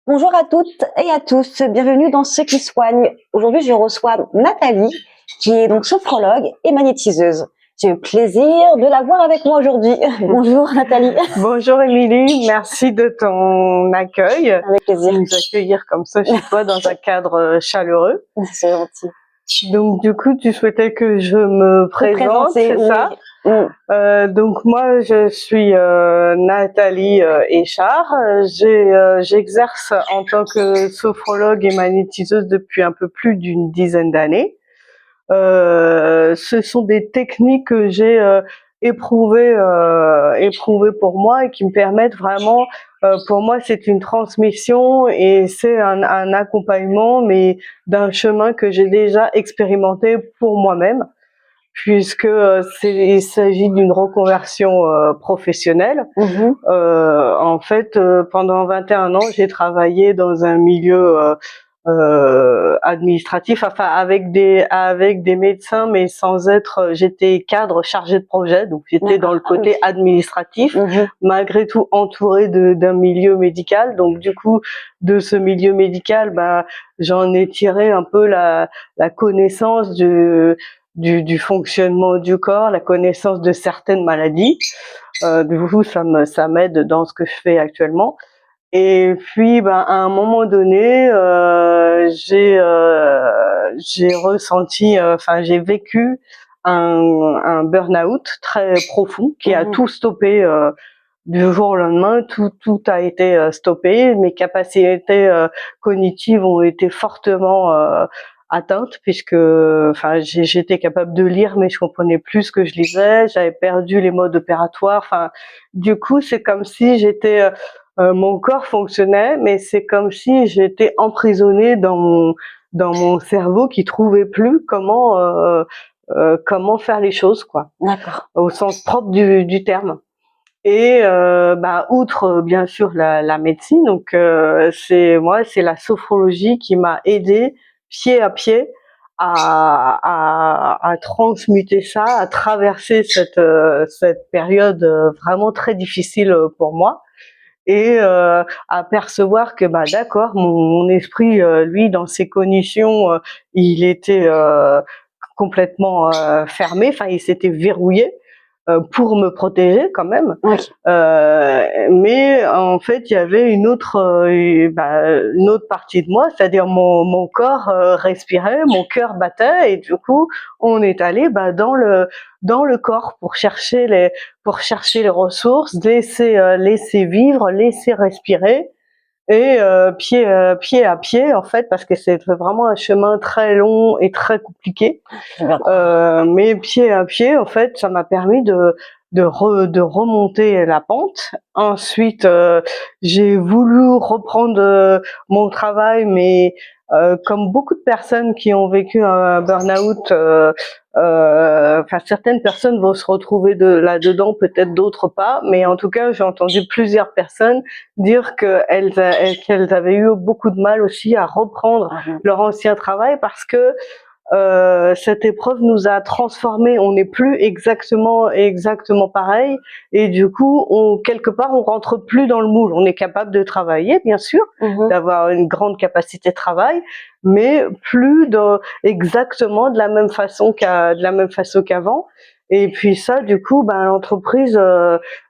Bonjour à toutes et à tous, bienvenue dans Ceux qui soignent. Aujourd'hui, je reçois Nathalie, qui est donc sophrologue et magnétiseuse. J'ai le plaisir de la voir avec moi aujourd'hui. Bonjour Nathalie. Bonjour Émilie, merci de ton accueil, Avec plaisir. de nous accueillir comme ça chez toi dans un cadre chaleureux. C'est gentil. Donc du coup, tu souhaitais que je me présente, c'est ça? Donc moi, je suis Nathalie Échard. J'exerce en tant que sophrologue et magnétiseuse depuis un peu plus d'une dizaine d'années. Ce sont des techniques que j'ai éprouvées pour moi et qui me permettent vraiment, pour moi c'est une transmission et c'est un accompagnement, mais d'un chemin que j'ai déjà expérimenté pour moi-même, puisque il s'agit d'une reconversion professionnelle. En fait, pendant 21 ans, j'ai travaillé dans un milieu administratif, enfin avec des médecins, mais sans être. J'étais cadre chargé de projet, donc j'étais dans le côté administratif, malgré tout entouré d'un milieu médical. Donc du coup, de ce milieu médical, j'en ai tiré un peu la connaissance du fonctionnement du corps, la connaissance de certaines maladies. Du coup, ça m'aide dans ce que je fais actuellement. Et puis, à un moment donné, j'ai ressenti, enfin, j'ai vécu un burn-out très profond qui a tout stoppé du jour au lendemain. Tout a été stoppé. Mes capacités cognitives ont été fortement atteintes, puisque, enfin, j'étais capable de lire, mais je comprenais plus ce que je lisais. J'avais perdu les modes opératoires. Enfin, du coup, c'est comme si mon corps fonctionnait, mais c'est comme si j'étais emprisonnée dans mon cerveau qui trouvait plus comment faire les choses, quoi. D'accord. Au sens propre du terme. Et outre bien sûr la médecine, donc c'est la sophrologie qui m'a aidée pied à pied à transmuter ça, à traverser cette période vraiment très difficile pour moi, et à percevoir que d'accord, mon esprit, lui, dans ses cognitions, il était complètement fermé, enfin il s'était verrouillé pour me protéger quand même. Oui. Mais en fait, il y avait une autre partie de moi, c'est-à-dire mon corps respirait, mon cœur battait, et du coup, on est allé dans le corps pour chercher les ressources, laisser vivre, laisser respirer. Et pied à pied, en fait, parce que c'est vraiment un chemin très long et très compliqué. Mais pied à pied, en fait, ça m'a permis de remonter la pente. Ensuite, j'ai voulu reprendre mon travail, mais comme beaucoup de personnes qui ont vécu un burn-out, enfin certaines personnes vont se retrouver là-dedans, peut-être d'autres pas, mais en tout cas, j'ai entendu plusieurs personnes dire qu'elles avaient eu beaucoup de mal aussi à reprendre leur ancien travail, parce que cette épreuve nous a transformés. On n'est plus exactement pareil, et du coup, quelque part, on rentre plus dans le moule. On est capable de travailler, bien sûr, d'avoir une grande capacité de travail, mais plus exactement de la même façon qu'avant. Et puis ça, du coup, l'entreprise,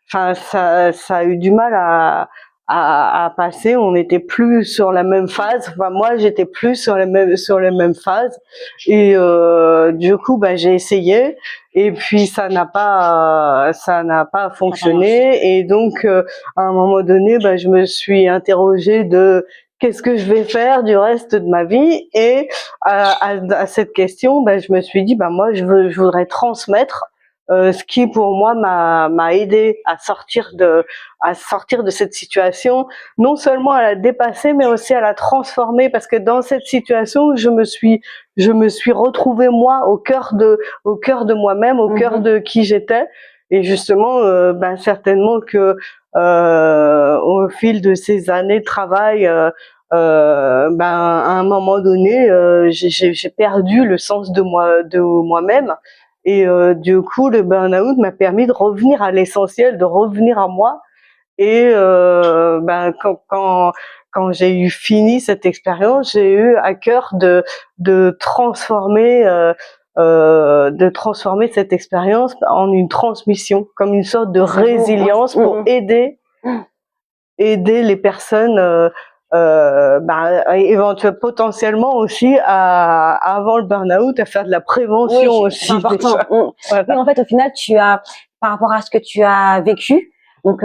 enfin, ça a eu du mal à passer. On n'était plus sur la même phase. Enfin, moi, j'étais plus sur les mêmes phases. Et du coup, j'ai essayé, et puis ça n'a pas fonctionné. Et donc, à un moment donné, je me suis interrogée de qu'est-ce que je vais faire du reste de ma vie. Et à cette question, je me suis dit, moi, je voudrais transmettre ce qui pour moi m'a aidé à sortir de cette situation, non seulement à la dépasser, mais aussi à la transformer, parce que dans cette situation, je me suis retrouvée moi au cœur de moi-même, au cœur de qui j'étais. Et justement, certainement que au fil de ces années de travail, à un moment donné, j'ai perdu le sens de moi-même. Et du coup, le burn-out m'a permis de revenir à l'essentiel, de revenir à moi. Et quand j'ai eu fini cette expérience, j'ai eu à cœur de transformer cette expérience en une transmission, comme une sorte de résilience pour aider les personnes éventuellement potentiellement aussi avant le burn-out à faire de la prévention aussi. C'est important. Voilà. Oui, en fait, au final, tu as, par rapport à ce que tu as vécu, donc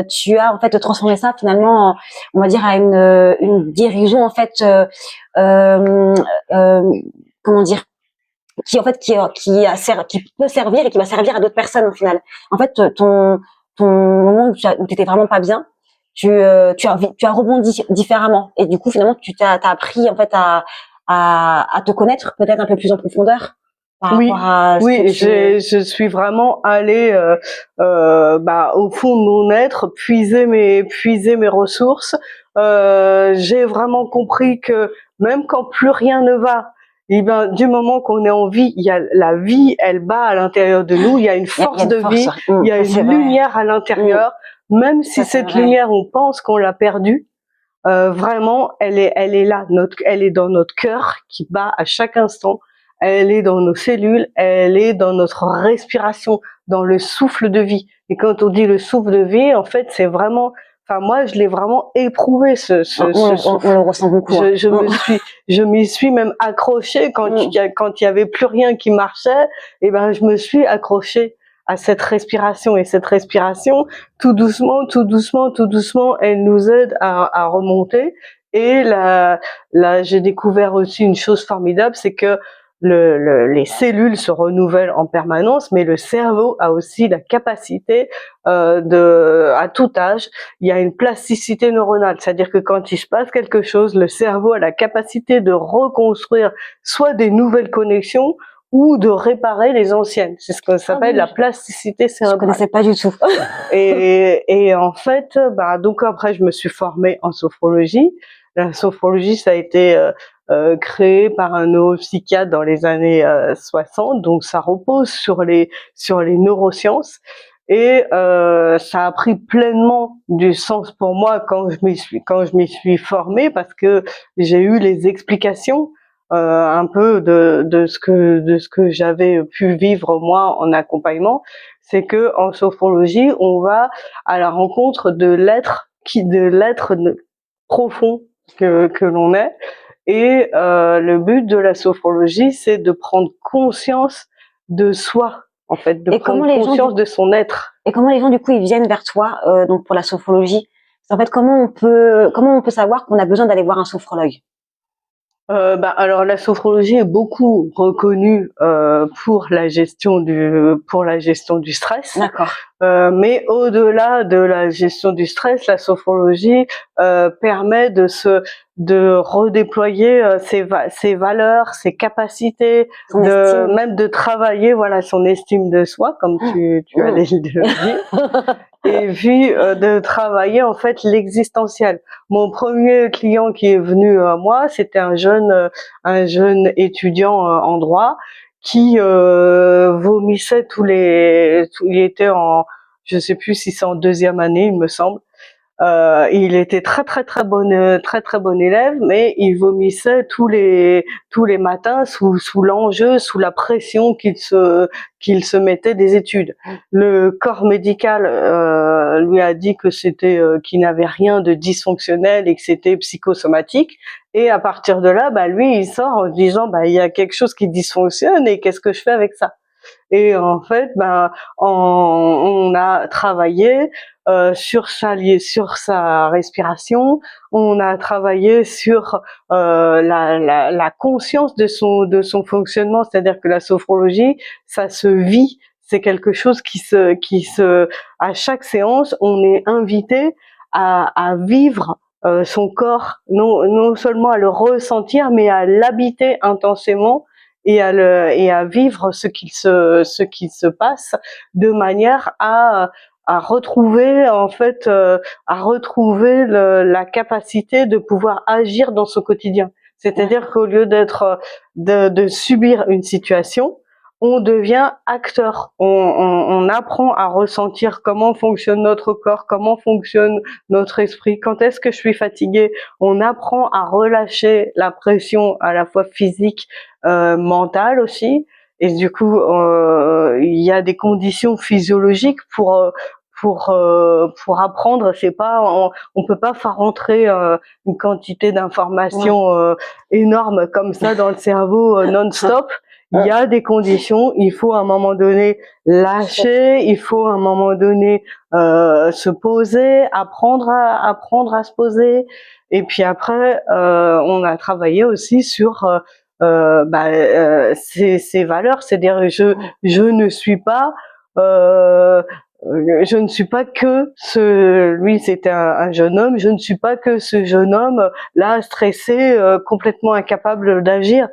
tu as en fait transformé ça finalement, on va dire, à une guérison en fait, comment dire, qui en fait qui peut servir et qui va servir à d'autres personnes au final. En fait, ton moment où tu étais vraiment pas bien, tu as rebondi différemment et du coup finalement t'as appris en fait à te connaître peut-être un peu plus en profondeur par rapport à ce que je suis vraiment allée au fond de mon être, puiser mes ressources. J'ai vraiment compris que même quand plus rien ne va, et ben du moment qu'on est en vie, il y a la vie, elle bat à l'intérieur de nous, il y a une force de vie, il y a une lumière à l'intérieur, même si cette lumière on pense qu'on l'a perdue. Vraiment, elle est là, elle est dans notre cœur qui bat à chaque instant. Elle est dans nos cellules, elle est dans notre respiration, dans le souffle de vie. Et quand on dit le souffle de vie, en fait, c'est vraiment, enfin moi, je l'ai vraiment éprouvé ce souffle. On le ressent beaucoup. Je m'y suis même accrochée quand il y avait plus rien qui marchait. Et ben, je me suis accrochée à cette respiration, et cette respiration, tout doucement, elle nous aide à remonter. Et là, j'ai découvert aussi une chose formidable, c'est que les cellules se renouvellent en permanence, mais le cerveau a aussi la capacité à tout âge, il y a une plasticité neuronale, c'est-à-dire que quand il se passe quelque chose, le cerveau a la capacité de reconstruire soit des nouvelles connexions ou de réparer les anciennes. C'est ce qu'on s'appelle la plasticité cérébrale. Je connaissais pas du tout. et en fait, donc après, je me suis formée en sophrologie. La sophrologie, ça a été créé par un neuropsychiatre dans les années 60, donc ça repose sur les neurosciences. Et ça a pris pleinement du sens pour moi quand je m'y suis formée, parce que j'ai eu les explications un peu de ce que j'avais pu vivre moi en accompagnement. C'est que en sophrologie, on va à la rencontre de l'être profond que l'on est. Et le but de la sophrologie, c'est de prendre conscience de soi, en fait, de prendre conscience de son être. Et comment les gens du coup ils viennent vers toi donc pour la sophrologie? En fait, comment on peut savoir qu'on a besoin d'aller voir un sophrologue? Alors la sophrologie est beaucoup reconnue pour la gestion du stress. D'accord. Mais au-delà de la gestion du stress, la sophrologie permet de redéployer ses valeurs, ses capacités, même de travailler son estime de soi, comme tu allais le dire. Et puis de travailler en fait l'existentiel. Mon premier client qui est venu à moi, c'était un jeune étudiant en droit qui vomissait il était je sais plus si c'est en deuxième année, il me semble. Il était très bon élève, mais il vomissait tous les matins sous l'enjeu, sous la pression qu'il se mettait des études. Le corps médical lui a dit que qu'il n'avait rien de dysfonctionnel et que c'était psychosomatique. Et à partir de là, lui, il sort en disant il y a quelque chose qui dysfonctionne et qu'est-ce que je fais avec ça? Et en fait, on a travaillé sur sa respiration, on a travaillé sur la conscience de son fonctionnement, c'est-à-dire que la sophrologie, ça se vit, c'est quelque chose à chaque séance, on est invité à vivre son corps, non seulement à le ressentir, mais à l'habiter intensément et à vivre ce qu'il se passe, de manière à retrouver en fait la capacité de pouvoir agir dans son quotidien. C'est-à-dire qu'au lieu de subir une situation, on devient acteur. On apprend à ressentir comment fonctionne notre corps, comment fonctionne notre esprit. Quand est-ce que je suis fatiguée? On apprend à relâcher la pression à la fois physique, mentale aussi. Et du coup, il y a des conditions physiologiques pour apprendre. C'est pas, on peut pas faire rentrer une quantité d'informations énorme comme ça dans le cerveau non-stop. Il y a des conditions. Il faut à un moment donné lâcher. Il faut à un moment donné se poser, apprendre à se poser. Et puis après, on a travaillé aussi sur ces valeurs. C'est-à-dire, je ne suis pas je ne suis pas que lui c'était un jeune homme, je ne suis pas que ce jeune homme là stressé, complètement incapable d'agir.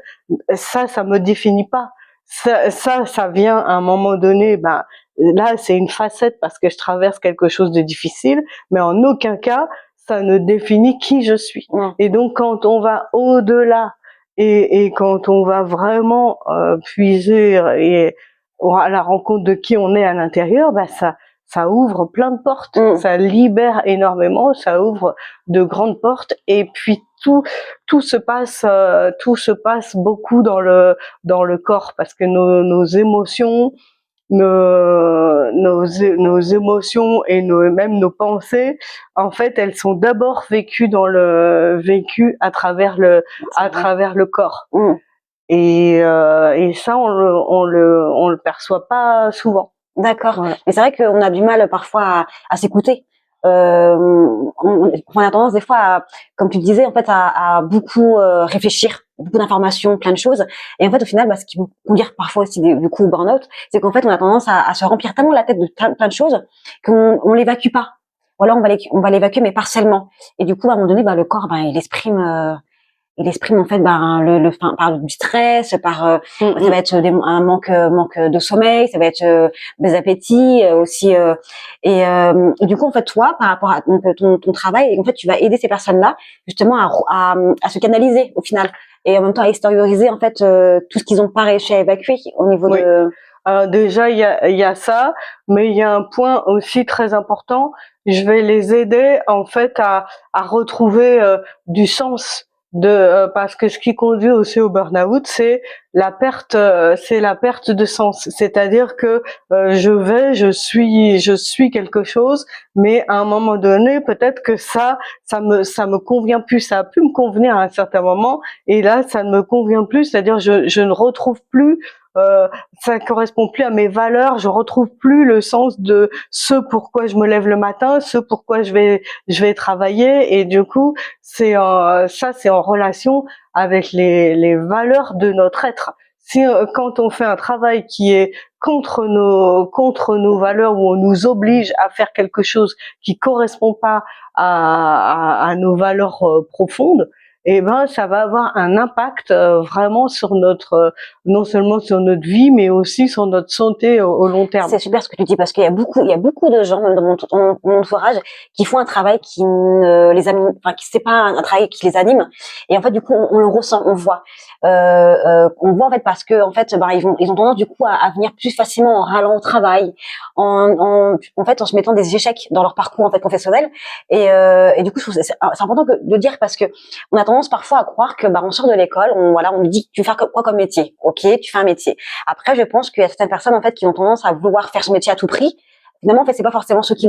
Ça me définit pas. Ça vient à un moment donné, là c'est une facette parce que je traverse quelque chose de difficile, mais en aucun cas ça ne définit qui je suis. Et donc quand on va au-delà et quand on va vraiment puiser et à la rencontre de qui on est à l'intérieur, ça ouvre plein de portes, ça libère énormément, ça ouvre de grandes portes, et puis tout se passe beaucoup dans le corps, parce que nos émotions, nos émotions et même nos pensées, en fait, elles sont d'abord vécues à travers le corps. Et ça, on le perçoit pas souvent. D'accord. Ouais. Mais c'est vrai qu'on a du mal parfois à s'écouter. On a tendance des fois, comme tu le disais, en fait, à beaucoup réfléchir, beaucoup d'informations, plein de choses. Et en fait, au final, ce qui peut conduire parfois aussi du coup au burn-out, c'est qu'en fait, on a tendance à se remplir tellement la tête de plein de choses qu'on l'évacue pas. Ou alors on va l'évacuer mais partiellement. Et du coup, à un moment donné, le corps, il exprime en fait par du stress, par ça va être un manque de sommeil, ça va être des appétits aussi et du coup en fait toi par rapport à ton travail, en fait tu vas aider ces personnes-là justement à se canaliser au final et en même temps à extérioriser en fait tout ce qu'ils ont pas réussi à évacuer au niveau de déjà il y a ça, mais il y a un point aussi très important. Je vais les aider en fait à retrouver du sens. Parce que ce qui conduit aussi au burn-out, c'est la perte de sens. C'est-à-dire que je suis quelque chose, mais à un moment donné, peut-être que ça me convient plus. Ça a pu me convenir à un certain moment, et là, ça ne me convient plus. C'est-à-dire, je ne retrouve plus. Ça correspond plus à mes valeurs. Je retrouve plus le sens de ce pourquoi je me lève le matin, ce pourquoi je vais travailler, et du coup, c'est en relation avec les valeurs de notre être. Si quand on fait un travail qui est contre nos valeurs, où on nous oblige à faire quelque chose qui correspond pas à nos valeurs profondes, et ça va avoir un impact vraiment sur non seulement sur notre vie, mais aussi sur notre santé au long terme. C'est super ce que tu dis, parce qu'il y a beaucoup de gens, même dans mon entourage, qui font un travail qui ne les anime, c'est pas un travail qui les anime. Et en fait, du coup, on le ressent, on voit en fait, parce que en fait, ils ont tendance du coup à venir plus facilement en râlant au travail, en fait, en se mettant des échecs dans leur parcours en fait professionnel. Et du coup, je trouve c'est important de dire, parce que on a tendance parfois à croire que on sort de l'école, on nous dit tu veux faire quoi comme métier, ok, tu fais un métier. Après, je pense qu'il y a certaines personnes en fait qui ont tendance à vouloir faire ce métier à tout prix. Finalement, en fait, c'est pas forcément ce qui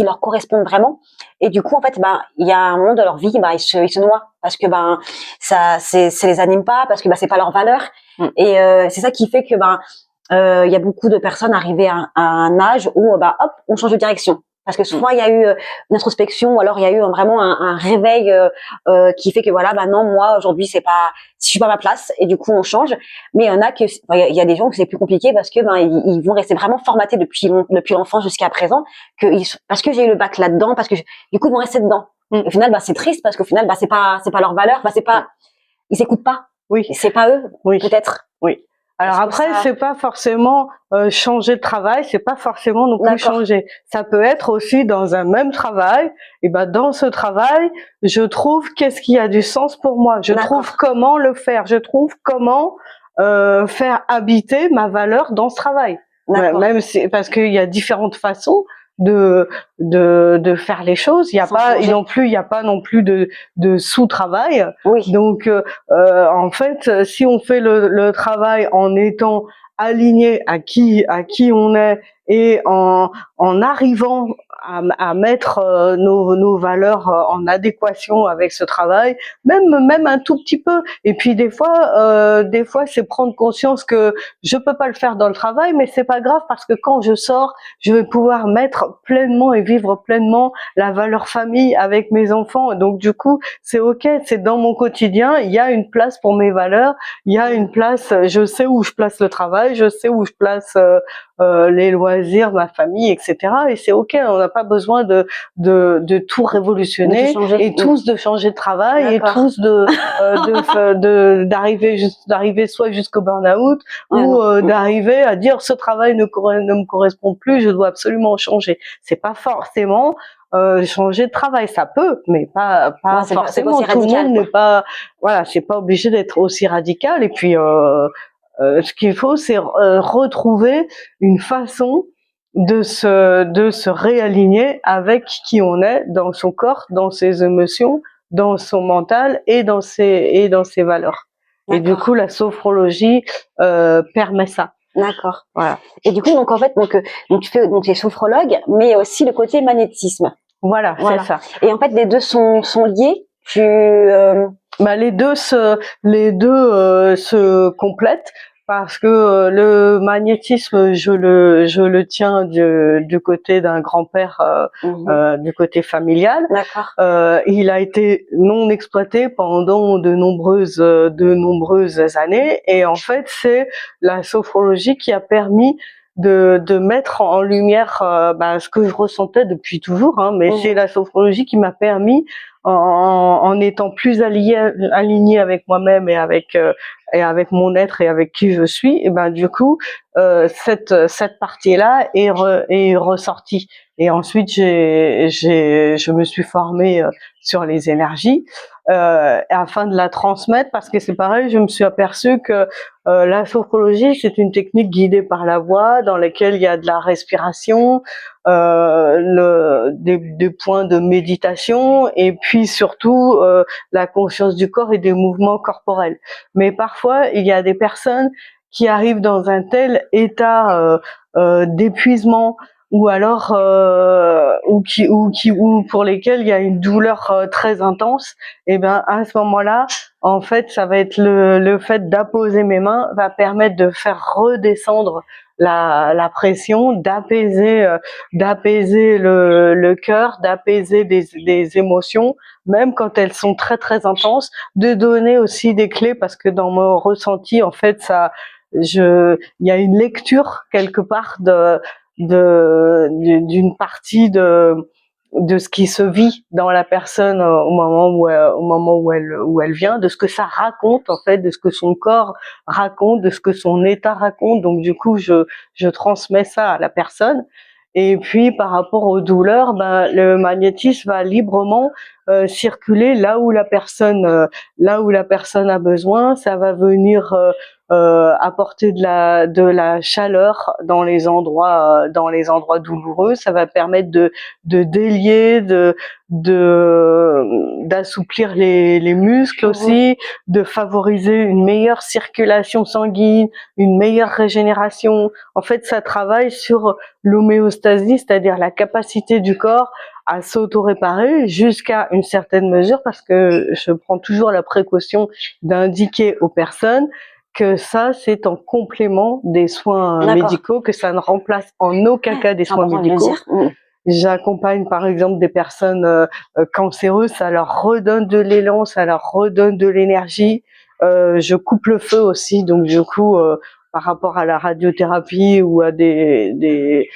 leur correspond vraiment. Et du coup, en fait, il y a un moment de leur vie, ils se noient, parce que ça les anime pas, parce que c'est pas leur valeur. Et c'est ça qui fait que il y a beaucoup de personnes arrivées à un âge où hop, on change de direction. Parce que souvent il y a eu une introspection, ou alors il y a eu vraiment un réveil qui fait que non, moi aujourd'hui je suis pas à ma place, et du coup on change. Mais il y en a il y a des gens que c'est plus compliqué, parce que ils vont rester vraiment formatés depuis l'enfance jusqu'à présent, parce que j'ai eu le bac là-dedans, parce que du coup ils vont rester dedans. Au final c'est triste, parce qu'au final c'est pas leur valeur, ils s'écoutent pas. Oui. C'est pas eux, peut-être. Oui. Alors après, c'est pas forcément changer de travail, c'est pas forcément non plus changer. Ça peut être aussi dans un même travail. Et dans ce travail, je trouve qu'est-ce qui a du sens pour moi. Je trouve comment le faire. Je trouve comment faire habiter ma valeur dans ce travail. D'accord. Même si, parce qu'il y a différentes façons de faire les choses. Il y a Sans pas changer. non plus, il y a pas non plus de sous-travail. Oui. Donc en fait, si on fait le travail en étant aligné à qui on est et en arrivant à mettre nos valeurs en adéquation avec ce travail, même un tout petit peu. Et puis des fois c'est prendre conscience que je peux pas le faire dans le travail, mais c'est pas grave parce que quand je sors, je vais pouvoir mettre pleinement et vivre pleinement la valeur famille avec mes enfants. Donc du coup, c'est ok, c'est dans mon quotidien, il y a une place pour mes valeurs, il y a une place, je sais où je place le travail, je sais où je place les loisirs, ma famille, etc. Et c'est ok, on n'a pas besoin de tout révolutionner De tout changer. et tous de changer de travail et D'accord. tous d'arriver soit jusqu'au burn-out Ouais, ou non. d'arriver à dire ce travail ne me correspond plus, je dois absolument changer. C'est pas forcément changer de travail, ça peut, mais pas Ouais, c'est pas forcément. aussi Tout le radical, monde quoi. n'est pas, voilà, c'est pas obligé d'être aussi radical. Et puis ce qu'il faut, c'est retrouver une façon de se réaligner avec qui on est dans son corps, dans ses émotions, dans son mental et dans ses valeurs. Et du D'accord. coup, la sophrologie permet ça. D'accord. Voilà. Et du coup, donc en fait, donc tu es sophrologue, mais aussi le côté magnétisme. Voilà, Voilà. c'est ça. Et en fait, les deux sont liés. Bah, les deux se complètent parce que le magnétisme, je le tiens du côté d'un grand-père, du côté familial. D'accord. Il a été non exploité pendant de nombreuses années, et en fait, c'est la sophrologie qui a permis de mettre en lumière ce que je ressentais depuis toujours, hein, mais c'est la sophrologie qui m'a permis, en étant plus aligné avec moi-même et avec mon être et avec qui je suis, et ben du coup cette partie-là est ressortie. Et ensuite je me suis formée sur les énergies afin de la transmettre, parce que c'est pareil, je me suis aperçue que la sophrologie, c'est une technique guidée par la voix dans laquelle il y a de la respiration, des points de méditation, et puis surtout la conscience du corps et des mouvements corporels. Mais parfois, il y a des personnes qui arrivent dans un tel état d'épuisement, ou alors ou pour lesquels il y a une douleur très intense. Et ben à ce moment-là, en fait, ça va être le fait d'apposer mes mains va permettre de faire redescendre la pression, d'apaiser le cœur, d'apaiser des émotions, même quand elles sont très très intenses, de donner aussi des clés, parce que dans mon ressenti, en fait, il y a une lecture quelque part d'une partie de ce qui se vit dans la personne au moment où elle vient, de ce que ça raconte, en fait, de ce que son corps raconte, de ce que son état raconte. Donc du coup, je transmets ça à la personne. Et puis par rapport aux douleurs, le magnétisme va librement circuler là où la personne a besoin. Ça va venir apporter de la chaleur dans les endroits douloureux. Ça va permettre de délier, d'assouplir les muscles aussi, de favoriser une meilleure circulation sanguine, une meilleure régénération. En fait, ça travaille sur l'homéostasie, c'est-à-dire la capacité du corps à s'auto-réparer jusqu'à une certaine mesure, parce que je prends toujours la précaution d'indiquer aux personnes que ça, c'est en complément des soins médicaux, que ça ne remplace en aucun cas des soins médicaux. J'accompagne par exemple des personnes cancéreuses, ça leur redonne de l'élan, ça leur redonne de l'énergie. Je coupe le feu aussi, donc du coup, par rapport à la radiothérapie ou à des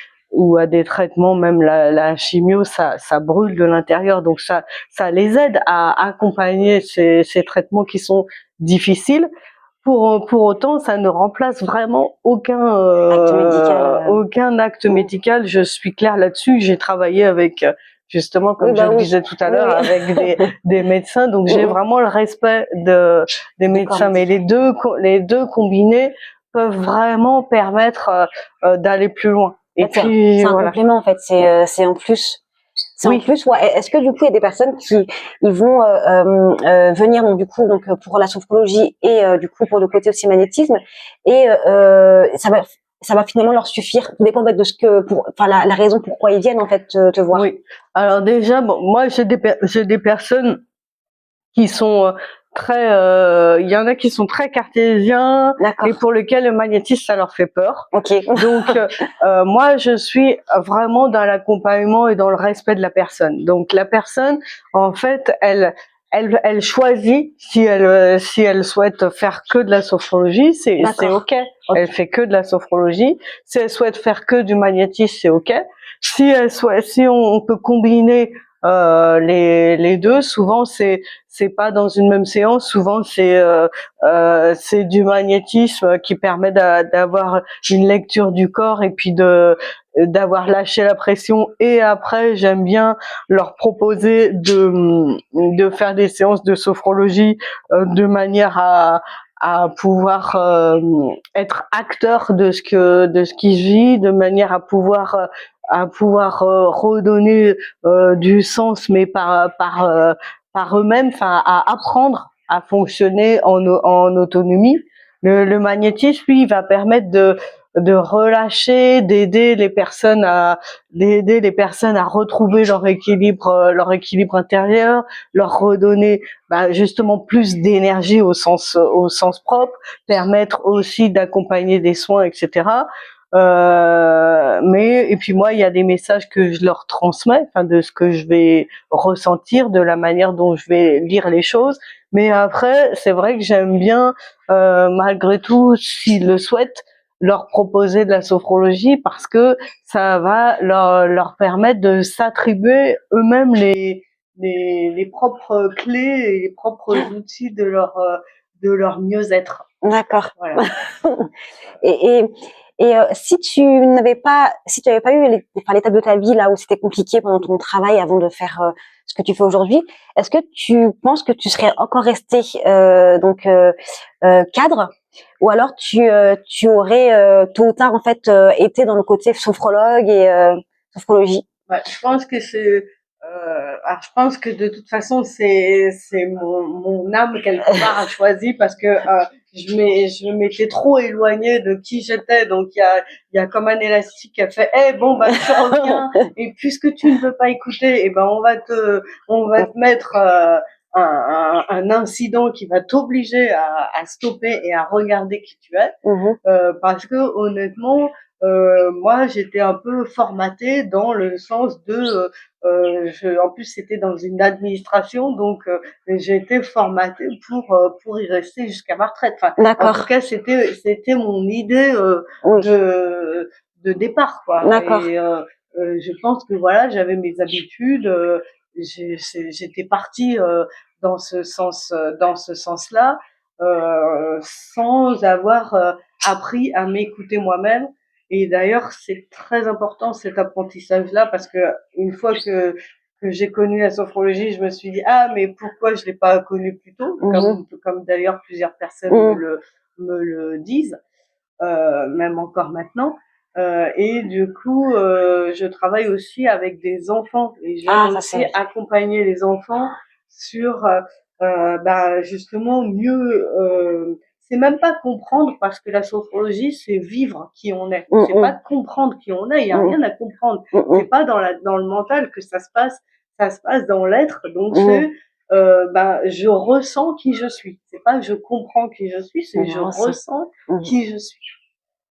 traitements, même la chimio, ça brûle de l'intérieur, donc ça les aide à accompagner ces traitements qui sont difficiles. Pour autant, ça ne remplace vraiment aucun acte médical. Je suis claire là-dessus. J'ai travaillé avec justement, comme Oui, je bah le oui. disais tout à Oui, l'heure, oui. avec des médecins. Donc, j'ai vraiment le respect des Du corps médecins. Mais médical. les deux combinés peuvent vraiment permettre d'aller plus loin. En Et fait, puis, c'est un voilà. complément, en fait. C'est en plus. C'est en Oui. plus, ouais. Est-ce que du coup, il y a des personnes qui ils vont venir donc du coup donc pour la sophrologie et du coup pour le côté aussi magnétisme et ça va finalement leur suffire. Tout dépend en fait, de ce que enfin la raison pourquoi ils viennent en fait te voir. Oui. Alors déjà, bon, moi, j'ai des personnes qui sont il y en a qui sont très cartésiens et D'accord. pour lesquels le magnétisme, ça leur fait peur. Ok. Donc, moi, je suis vraiment dans l'accompagnement et dans le respect de la personne. Donc, la personne, en fait, elle choisit si elle souhaite faire que de la sophrologie, c'est D'accord. ok. Elle fait que de la sophrologie. Si elle souhaite faire que du magnétisme, c'est ok. Si on peut combiner les deux, souvent c'est pas dans une même séance, souvent c'est du magnétisme qui permet d'avoir une lecture du corps et puis d'avoir lâché la pression. Et après, j'aime bien leur proposer de faire des séances de sophrologie de manière à pouvoir être acteur de ce qui se vit, de manière à pouvoir redonner du sens, mais par eux-mêmes, enfin à apprendre à fonctionner en autonomie. Le magnétisme, lui, il va permettre de relâcher, d'aider les personnes à retrouver leur équilibre intérieur, leur redonner justement plus d'énergie au sens propre, permettre aussi d'accompagner des soins, etc. Mais et puis moi, il y a des messages que je leur transmets, enfin de ce que je vais ressentir, de la manière dont je vais lire les choses. Mais après, c'est vrai que j'aime bien, malgré tout, s'ils le souhaitent, leur proposer de la sophrologie parce que ça va leur permettre de s'attribuer eux-mêmes les propres clés et les propres outils de leur mieux-être. D'accord. Voilà. Et, et, si tu n'avais pas eu enfin, l'étape de ta vie là où c'était compliqué pendant ton travail avant de faire ce que tu fais aujourd'hui, est-ce que tu penses que tu serais encore resté cadre, ou alors tu aurais tôt ou tard en fait été dans le côté sophrologue et sophrologie? Ouais, je pense que alors je pense que de toute façon c'est mon âme quelque part a choisi parce que je m'étais trop éloignée de qui j'étais, donc il y a comme un élastique qui a fait bon bah tu reviens et puisque tu ne veux pas écouter, et ben on va te mettre un incident qui va t'obliger à stopper et à regarder qui tu es. Parce que honnêtement, moi j'étais un peu formatée dans le sens de en plus c'était dans une administration, donc j'ai été formatée pour y rester jusqu'à ma retraite. Enfin, en tout D'accord. cas c'était mon idée Oui. de départ, quoi. D'accord. Et je pense que voilà, j'avais mes habitudes, j'étais partie dans ce sens-là, sans avoir appris à m'écouter moi-même. Et d'ailleurs, c'est très important cet apprentissage-là parce que une fois que j'ai connu la sophrologie, je me suis dit mais pourquoi je l'ai pas connu plus tôt, comme d'ailleurs plusieurs personnes me le disent, même encore maintenant. Et du coup, je travaille aussi avec des enfants et j'aime Ça aussi c'est. accompagner les enfants sur justement mieux. C'est même pas comprendre parce que la sophrologie c'est vivre qui on est. C'est pas comprendre qui on est. Il y a rien à comprendre. C'est pas dans le mental que ça se passe. Ça se passe dans l'être. Donc c'est je ressens qui je suis. C'est pas je comprends qui je suis, c'est je ressens qui je suis.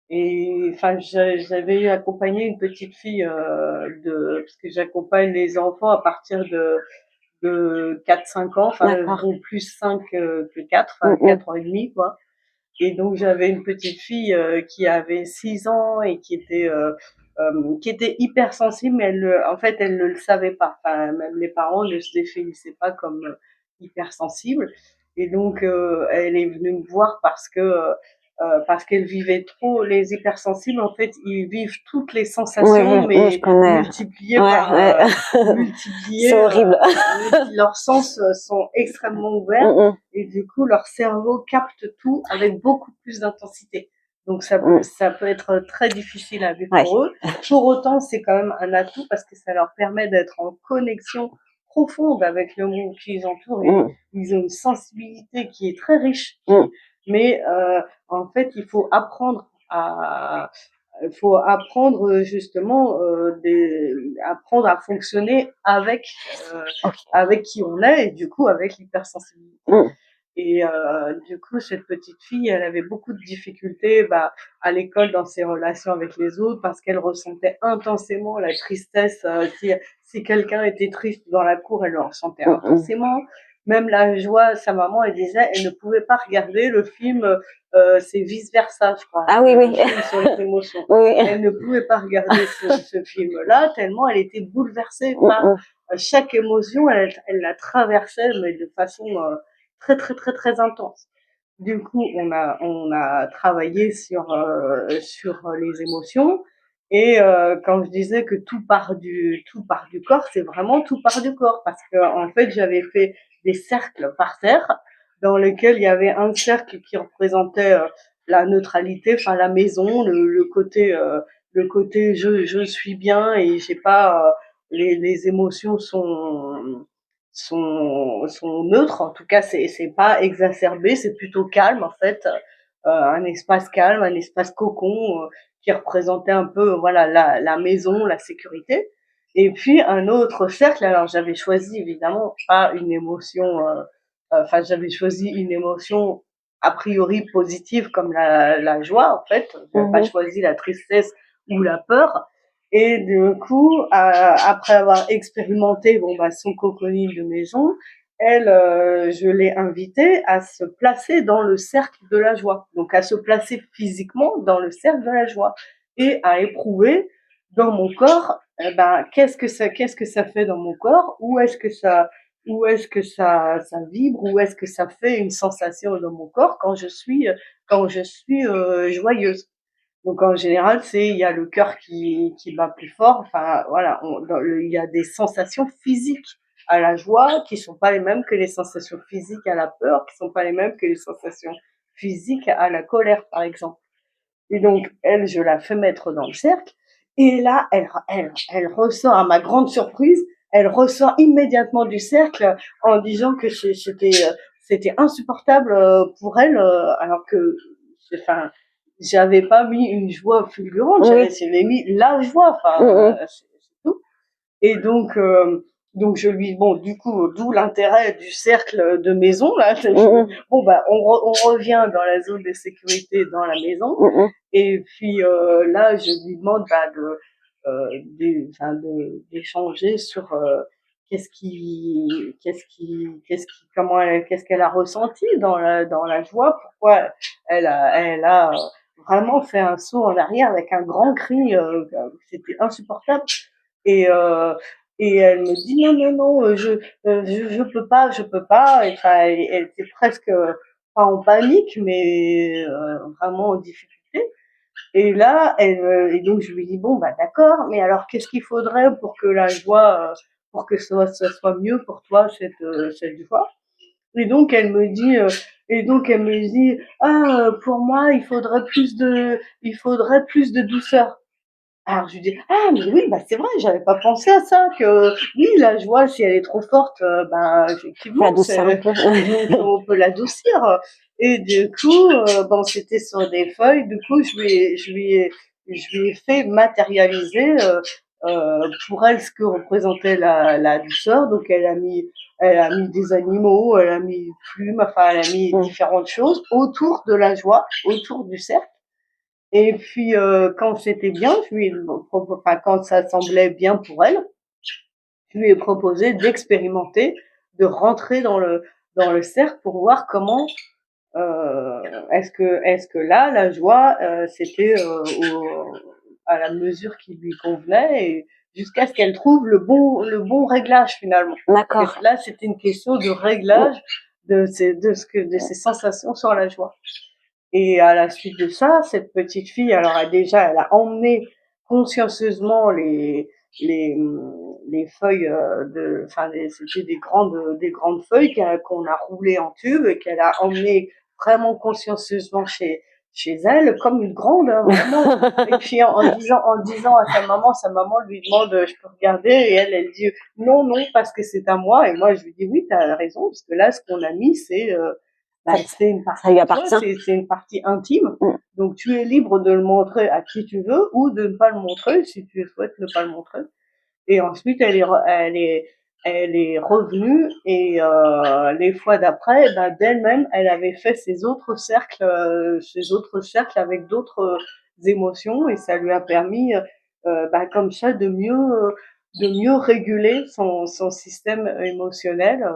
Et enfin, j'avais eu accompagné une petite fille parce que j'accompagne les enfants à partir de 4-5 ans, enfin bon, plus 5 que 4, enfin 4 ans et demi quoi. Et donc j'avais une petite fille qui avait 6 ans et qui était hypersensible, mais en fait elle ne le savait pas. Enfin, même les parents ne se définissaient pas comme hypersensible. Et donc elle est venue me voir parce que parce qu'elle vivait trop. Les hypersensibles, en fait, ils vivent toutes les Oui, sensations, oui, je mais connais. multipliées Ouais, par ouais. multipliées. C'est horrible. Leurs sens sont extrêmement ouverts Mm, mm, et du coup, leur cerveau capte tout avec beaucoup plus d'intensité. Donc mm. ça peut être très difficile à vivre Ouais. pour eux. Pour autant, c'est quand même un atout parce que ça leur permet d'être en connexion profonde avec le monde qui les entoure. Et Mm, ils ont une sensibilité qui est très riche. mm. Mais en fait, il faut apprendre justement apprendre à fonctionner Ok. avec qui on est et du coup avec l'hypersensibilité. Mm. Et du coup, cette petite fille, elle avait beaucoup de difficultés à l'école dans ses relations avec les autres parce qu'elle ressentait intensément la tristesse. Si quelqu'un était triste dans la cour, elle le ressentait Mm, mm. intensément. Même la joie, sa maman, elle disait, elle ne pouvait pas regarder le film, c'est vice versa, je crois, Ah oui, oui. le film sur les émotions. Oui. Elle ne pouvait pas regarder ce film-là tellement elle était bouleversée Mm, par mm. chaque émotion. Elle la traversait, mais de façon très très très très intense. Du coup, on a travaillé sur les émotions et quand je disais que tout part du corps, c'est vraiment tout part du corps parce que en fait, j'avais fait des cercles par terre dans lesquels il y avait un cercle qui représentait la neutralité, enfin la maison, le côté je suis bien et j'ai pas les émotions sont neutres. En tout cas, c'est pas exacerbé, c'est plutôt calme en fait. Un espace calme, un espace cocon qui représentait un peu voilà la maison, la sécurité. Et puis un autre cercle. Alors j'avais choisi évidemment pas une émotion. Enfin, j'avais choisi une émotion a priori positive comme la joie en fait. J'avais pas Mhm. choisi la tristesse ou la peur. Et du coup, après avoir expérimenté son cocooning de maison, elle, je l'ai invitée à se placer dans le cercle de la joie, donc à se placer physiquement dans le cercle de la joie et à éprouver dans mon corps, qu'est-ce que ça fait dans mon corps, où est-ce que ça vibre, où est-ce que ça fait une sensation dans mon corps quand je suis joyeuse. Donc en général, il y a le cœur qui bat plus fort. Enfin voilà, il y a des sensations physiques à la joie qui sont pas les mêmes que les sensations physiques à la peur, qui sont pas les mêmes que les sensations physiques à la colère, par exemple. Et donc elle, je la fais mettre dans le cercle. Et là, elle ressort à ma grande surprise. Elle ressort immédiatement du cercle en disant que c'était insupportable pour elle, alors que, enfin, j'avais pas mis une joie fulgurante, Oui. j'avais mis la joie, enfin, Mm, c'est tout. Et donc je lui, bon, du coup, d'où l'intérêt du cercle de maison, là. mm, mm, Bon, on revient dans la zone de sécurité dans la maison. mm, mm. Et puis là, je lui demande d'échanger sur qu'est-ce qu'elle a ressenti dans la joie, pourquoi elle a vraiment fait un saut en arrière avec un grand cri, c'était insupportable. Et et elle me dit non non non, je peux pas. Enfin, elle était presque pas en panique, mais vraiment en difficulté. Et là, et donc je lui dis bon bah d'accord, mais alors qu'est-ce qu'il faudrait pour que la joie, pour que ça soit mieux pour toi cette joie? Et donc elle me dit, ah pour moi il faudrait plus de douceur. Alors je lui dis ah mais oui bah c'est vrai j'avais pas pensé à ça que oui la joie si elle est trop forte Faut effectivement adoucir un peu. on peut l'adoucir et du coup bon c'était sur des feuilles du coup je lui ai fait matérialiser pour elle ce que représentait la douceur donc elle a mis des animaux elle a mis une plume enfin elle a mis Mm. différentes choses autour de la joie autour du cercle et puis quand c'était bien, quand ça semblait bien pour elle, je lui ai proposé d'expérimenter, de rentrer dans le cercle pour voir comment est-ce que là la joie c'était à la mesure qui lui convenait et jusqu'à ce qu'elle trouve le bon réglage finalement. Et D'accord. là c'était une question de Mm, réglage de ces sensations sur la joie. Et à la suite de ça, cette petite fille, alors elle a emmené consciencieusement les feuilles c'était des grandes feuilles qu'on a roulées en tube et qu'elle a emmené vraiment consciencieusement chez elle comme une grande, hein, vraiment. Et puis en disant à sa maman lui demande je peux regarder et elle dit non non parce que c'est à moi et moi je lui dis oui t'as raison parce que là ce qu'on a mis c'est une Ça lui partie de toi, appartient. c'est une partie intime. Mm. Donc tu es libre de le montrer à qui tu veux ou de ne pas le montrer si tu souhaites ne pas le montrer. Et ensuite elle est revenue et les fois d'après, bah, d'elle-même, elle avait fait ses autres cercles avec d'autres émotions et ça lui a permis, bah, comme ça, de mieux réguler son système émotionnel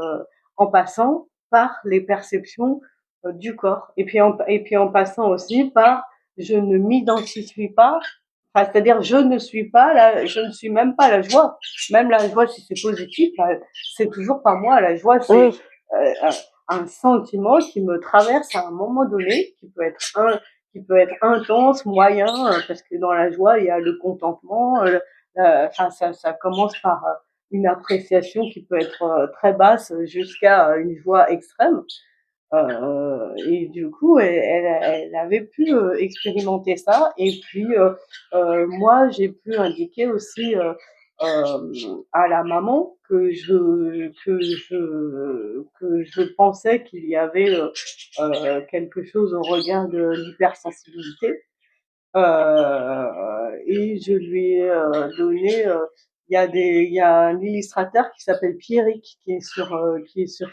en passant par les perceptions du corps et puis en passant aussi par je ne m'identifie pas. Enfin, c'est-à-dire, je ne suis même pas la joie. Même la joie, si c'est positif, c'est toujours pas moi. La joie, c'est Oui. un sentiment qui me traverse à un moment donné, qui peut être intense, moyen, parce que dans la joie, il y a le contentement. Enfin, ça commence par une appréciation qui peut être très basse jusqu'à une joie extrême. Et du coup, elle avait pu expérimenter ça. Et puis, moi, j'ai pu indiquer aussi à la maman que je pensais qu'il y avait quelque chose au regard de l'hypersensibilité. Et je lui ai donné. Il y a un illustrateur qui s'appelle Pierrick qui est sur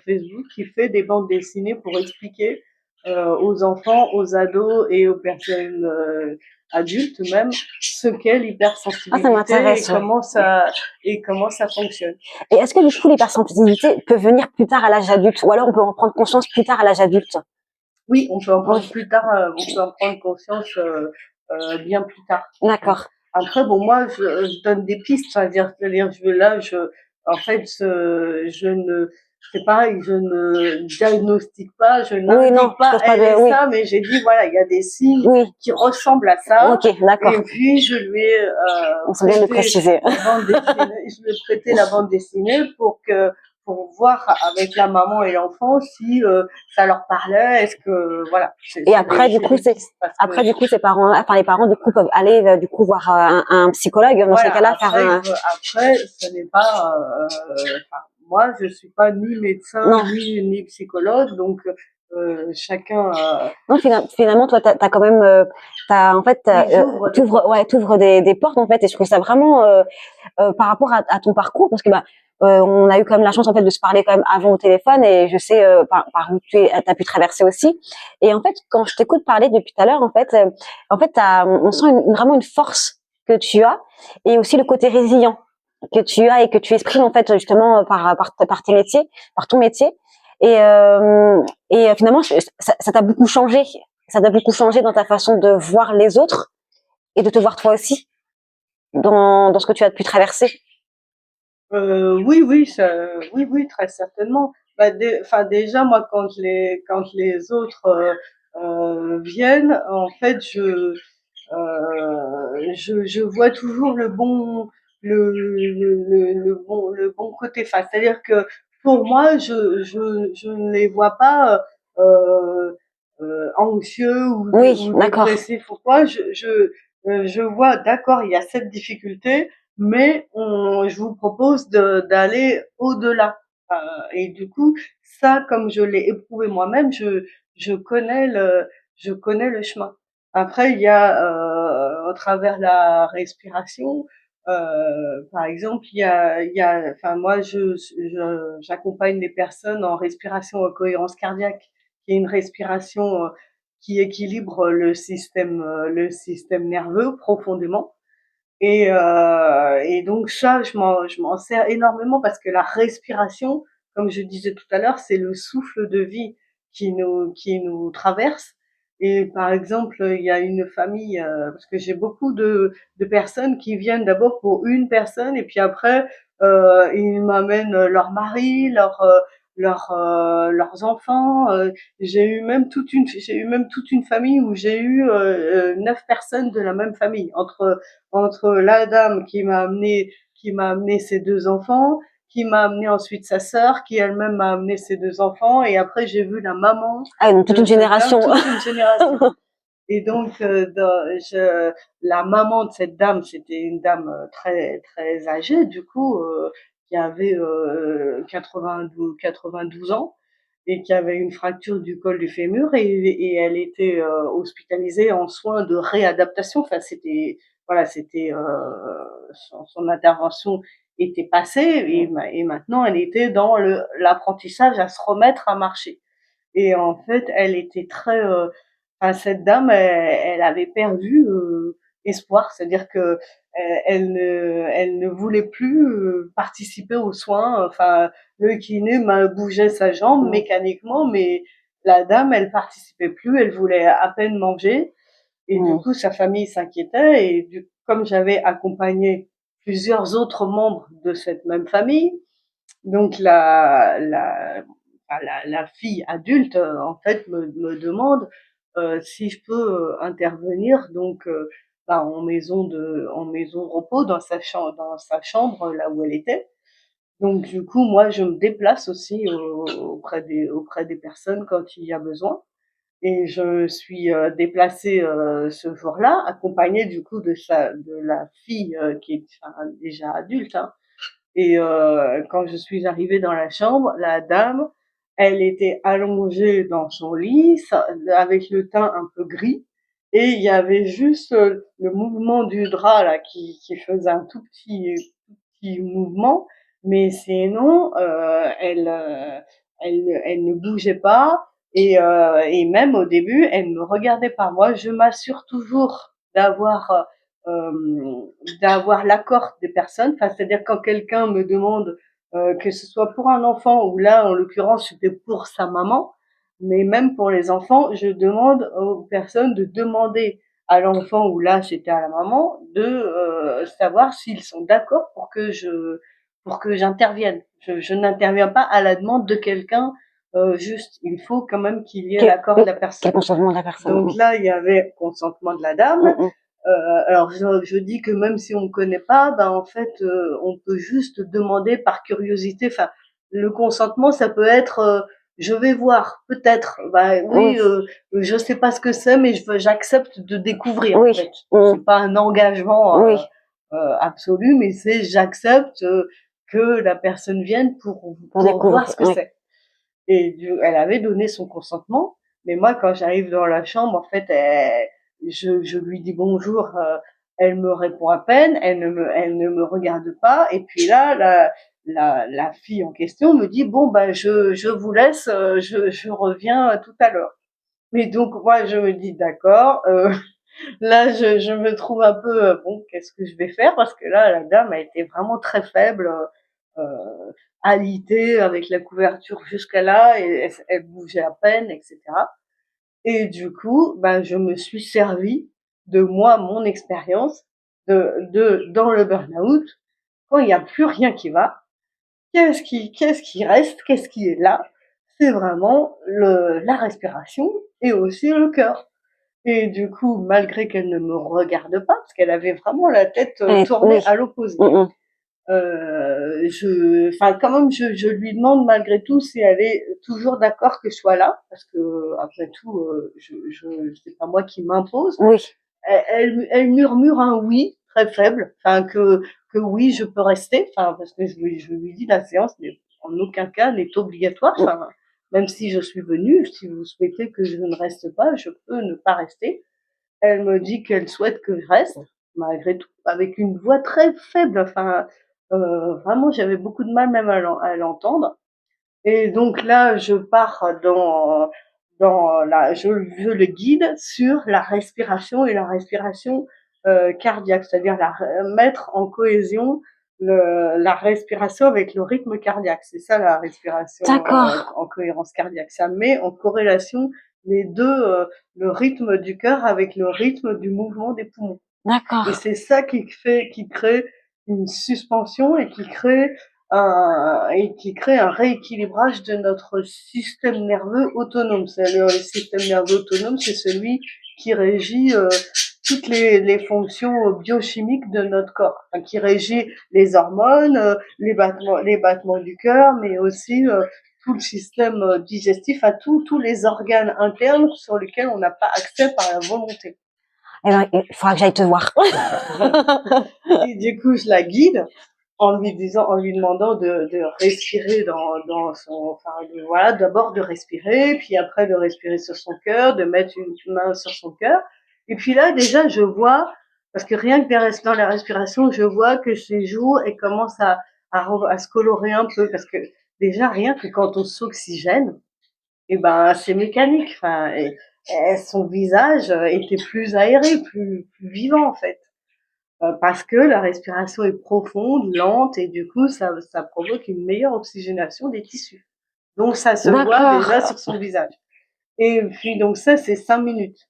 Facebook, qui fait des bandes dessinées pour expliquer aux enfants, aux ados et aux personnes adultes même ce qu'est Ah, ça l'hypersensibilité m'intéresse, ouais. et comment ça fonctionne. Et est-ce que du coup l'hypersensibilité peut venir plus tard à l'âge adulte, ou alors on peut en prendre conscience plus tard à l'âge adulte? Oui, on peut en prendre Oui, plus tard, on peut en prendre conscience bien plus tard. d'accord. Après, bon, moi, je donne des pistes, c'est-à-dire, en fait, c'est pareil, je ne diagnostique pas, je Oui, non, n'indique tu pas, poses pas elle est de... Oui, ça, mais j'ai dit, voilà, il y a des signes oui, qui ressemblent à ça, ok, et d'accord. puis je lui ai On sait bien de le préciser. la bande dessinée, je lui ai prêté la bande dessinée pour voir avec la maman et l'enfant si ça leur parlait, est-ce que, voilà, Et après, du c'est coup, des pistes, parce que, après, du coup, les parents, du coup, peuvent aller, du coup, voir un psychologue, dans ces voilà, cas-là, faire un... après, ce n'est pas, moi, je suis pas ni médecin, Non, ni psychologue, donc, chacun, non, finalement, toi, t'as quand même, en fait, oui, j'ouvre des t'ouvres, portes. ouais, t'ouvres des portes, en fait, et je trouve ça vraiment, par rapport à ton parcours, parce que bah, on a eu quand même la chance en fait de se parler quand même avant au téléphone, et je sais par où t'as pu traverser aussi. Et en fait, quand je t'écoute parler depuis tout à l'heure, en fait, on sent vraiment une force que tu as, et aussi le côté résilient que tu as et que tu exprimes en fait justement par tes métiers, par ton métier. Et, finalement, ça t'a beaucoup changé. Ça t'a beaucoup changé dans ta façon de voir les autres et de te voir toi aussi dans ce que tu as pu traverser. Oui, oui, oui, oui, très certainement. Bah, enfin, déjà, moi, quand les autres viennent, en fait, je vois toujours le bon côté. Enfin, c'est-à-dire que pour moi, je ne les vois pas anxieux Oui, ou d'accord. dépressifs ou quoi. Je vois, d'accord, il y a cette difficulté, mais je vous propose d'aller au-delà. Et du coup, ça, comme je l'ai éprouvé moi-même, je connais le chemin. Après, il y a au travers la respiration, par exemple, enfin moi, j'accompagne les personnes en respiration en cohérence cardiaque, qui est une respiration qui équilibre le système nerveux profondément. Et donc ça, je m'en sers énormément parce que la respiration, comme je disais tout à l'heure, c'est le souffle de vie qui nous traverse. Et par exemple, il y a une famille, parce que j'ai beaucoup de personnes qui viennent d'abord pour une personne et puis après, ils m'amènent leur mari, leurs enfants. J'ai eu même toute une famille où j'ai eu 9 personnes de la même famille, entre la dame qui m'a amené ses 2 enfants, qui m'a amené ensuite sa sœur, qui elle-même m'a amené ses 2 enfants, et après j'ai vu la maman Ah, donc toute de une cette dame, génération. toute une génération. Et donc, la maman de cette dame, c'était une dame très très âgée, du coup, qui avait 92 ans et qui avait une fracture du col du fémur, et elle était hospitalisée en soins de réadaptation. Enfin, c'était voilà, c'était son intervention était passée, et maintenant elle était dans l'apprentissage à se remettre à marcher. Et en fait, elle était très, enfin, cette dame, elle avait perdu espoir, c'est-à-dire que elle ne voulait plus participer aux soins. Enfin, le kiné bougeait sa jambe mécaniquement, mais la dame, elle participait plus, elle voulait à peine manger, et du coup, sa famille s'inquiétait. Et comme j'avais accompagné plusieurs autres membres de cette même famille, donc la fille adulte, en fait, me demande si je peux intervenir, donc en maison repos, dans sa chambre là où elle était. Donc du coup, moi, je me déplace aussi auprès des personnes quand il y a besoin. Et je suis déplacée ce jour-là, accompagnée du coup de la fille qui est, enfin, déjà adulte, hein. Et quand je suis arrivée dans la chambre, la dame, elle était allongée dans son lit, avec le teint un peu gris, et il y avait juste le mouvement du drap là qui faisait un tout petit mouvement, mais sinon, elle ne bougeait pas, et même au début, elle me regardait pas. Moi, je m'assure toujours d'avoir l'accord des personnes. Enfin, c'est-à-dire quand quelqu'un me demande, que ce soit pour un enfant, ou là, en l'occurrence, c'était pour sa maman, mais même pour les enfants, je demande aux personnes de demander à l'enfant, ou là, c'était à la maman, de savoir s'ils sont d'accord pour que j'intervienne. Je n'interviens pas à la demande de quelqu'un. Juste, il faut quand même qu'il y ait l'accord de la Quel personne. consentement de la personne. Donc là, il y avait consentement de la dame. Alors je dis que même si on ne connaît pas, ben en fait, on peut juste demander par curiosité. Enfin, le consentement, ça peut être, je vais voir, peut-être. Bah oui, je sais pas ce que c'est, mais j'accepte de découvrir. En fait, c'est pas un engagement absolu, mais c'est j'accepte que la personne vienne pour voir ce que c'est. Et elle avait donné son consentement, mais moi, quand j'arrive dans la chambre, en fait, je lui dis bonjour, elle me répond à peine, elle ne me regarde pas, et puis là, la fille en question me dit bon ben je vous laisse, je reviens tout à l'heure. Mais donc moi je me dis d'accord, là je me trouve un peu bon, qu'est-ce que je vais faire, parce que là la dame a été vraiment très faible, alitée, avec la couverture jusqu'à là, et elle bougeait à peine, etc. Et du coup, ben, je me suis servi de moi, mon expérience, dans le burn-out, quand il n'y a plus rien qui va, qu'est-ce qui reste, qu'est-ce qui est là? C'est vraiment la respiration et aussi le cœur. Et du coup, malgré qu'elle ne me regarde pas, parce qu'elle avait vraiment la tête tournée à l'opposé, enfin, quand même, je lui demande malgré tout si elle est toujours d'accord que je sois là, parce que après tout, c'est pas moi qui m'impose. Elle murmure un oui très faible, enfin que oui, je peux rester, enfin parce que je lui dis la séance en aucun cas n'est obligatoire, enfin même si je suis venue, si vous souhaitez que je ne reste pas, je peux ne pas rester. Elle me dit qu'elle souhaite que je reste, malgré tout, avec une voix très faible. Enfin, vraiment, j'avais beaucoup de mal même à l'entendre. Et donc là, je pars je le guide sur la respiration, et la respiration cardiaque, c'est-à-dire mettre en cohésion la respiration avec le rythme cardiaque. C'est ça la respiration en cohérence cardiaque. Ça met en corrélation les deux, le rythme du cœur avec le rythme du mouvement des poumons. D'accord. Et c'est ça qui crée une suspension, et qui crée et qui crée un rééquilibrage de notre système nerveux autonome. Le système nerveux autonome, c'est celui qui régit toutes les fonctions biochimiques de notre corps, enfin, qui régit les hormones, les battements du cœur, mais aussi tout le système digestif, à tous les organes internes sur lesquels on n'a pas accès par la volonté. Eh ben, il faudra que j'aille te voir. Et du coup, je la guide en lui demandant de respirer dans son, enfin, voilà, d'abord de respirer, puis après de respirer sur son cœur, de mettre une main sur son cœur. Et puis là, déjà, je vois, parce que rien que dans la respiration, je vois que ses joues, elles commencent à se colorer un peu, parce que déjà, rien que quand on s'oxygène, et ben, c'est mécanique, enfin, et son visage était plus aéré, plus vivant, en fait. Parce que la respiration est profonde, lente, et du coup, ça provoque une meilleure oxygénation des tissus. Donc, ça se voit déjà sur son visage. Et puis, donc ça, c'est 5 minutes.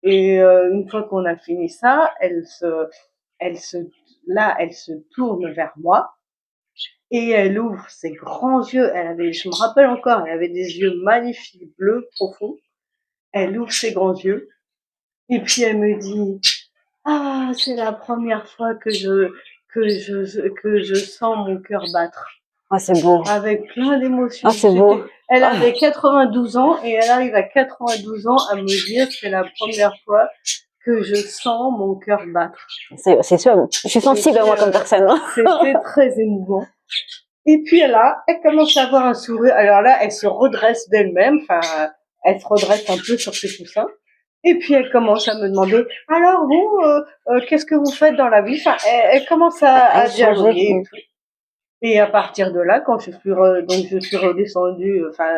Et une fois qu'on a fini ça, elle se, elle se tourne vers moi et elle ouvre ses grands yeux. Je me rappelle encore, elle avait des yeux magnifiques, bleus, profonds. Elle ouvre ses grands yeux et puis elle me dit: ah, c'est la première fois que je sens mon cœur battre. Ah, c'est beau. Avec plein d'émotions. Ah, c'est beau. Elle avait 92 ans et elle arrive à 92 ans à me dire que c'est la première fois que je sens mon cœur battre. C'est sûr. Je suis sensible, moi, comme personne. C'était très émouvant. Et puis là, elle commence à avoir un sourire. Alors là, elle se redresse d'elle-même. Enfin, elle se redresse un peu sur ses coussins. Et puis elle commence à me demander, alors vous, qu'est-ce que vous faites dans la vie? Enfin, elle commence à dialoguer. Et à partir de là, quand donc je suis redescendue, enfin,